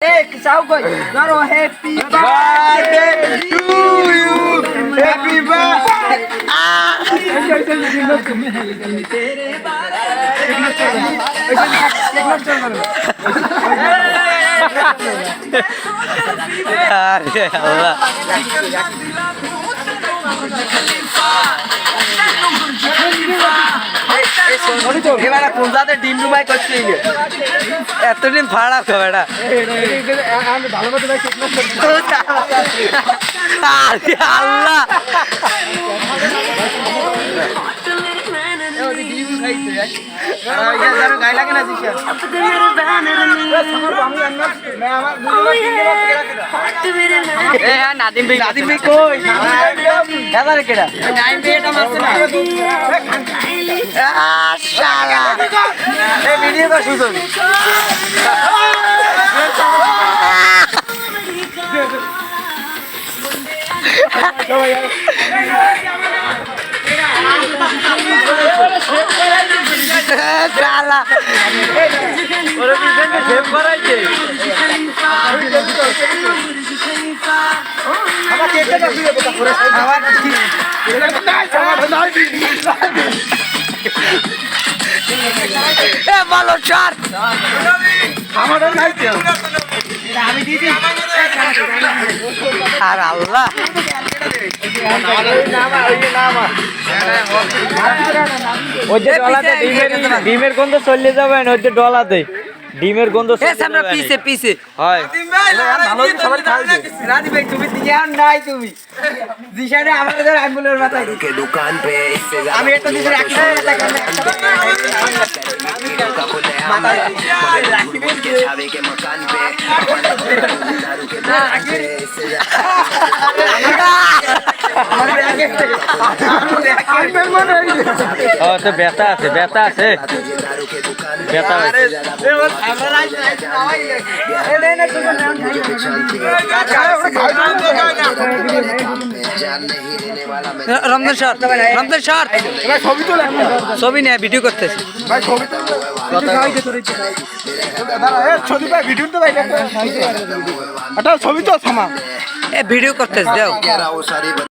एक चाव कोई करो happy birthday to you happy birthday अरे अल्लाह এবারে কোন জাতে ডিম ডুবাই করছিস এতদিন ভাড়া তো বেটা আমি ভালো মতো ভাই ঠিক না আরে আল্লাহ গায়ে লাগে না জিনিস নাদিম ভাই নাদিম ভাই কই এবারে কেডা নাদিম ভাই এটা মারছে না শালা এই ভিডিও কর সুজন শালা ওরে বিজনকে সেভ করাইছে আমার কেকটা না দিয়ে কথা করে আমার কি এ ভালো চার আমারও খাইতে আমি দিদি আর আল্লাহ ওই যে ডলাতে ডিমের গন্ধ চলে যাবেন ওই যে ডলাতে ডিমের গন্ধ এ সামনে পিছে পিছে হয় ভালো সবাই খাইছে রাজি ভাই তুমি দিয়ান নাই তুমি দিশারে আমাদের অ্যাম্বুলেন্স মাথায় के दुकान पे इससे আমি একটা দিশে রাখছি छावे के मकान पे दारू के दुकान पे इससे ও তো ব্যথা আছে दारू के दुकान ব্যথা আছে जान नहीं रहने वाला मैं রমজান শর্ট ছবি নিয়ে ভিডিও করতেছি ভাই ছবি তো দাঁড়া এ ছবি ভাই ভিডিও তো ভাই এটা ছবি তো থামা এ ভিডিও করতেছি দাও कह रहा हूँ सारी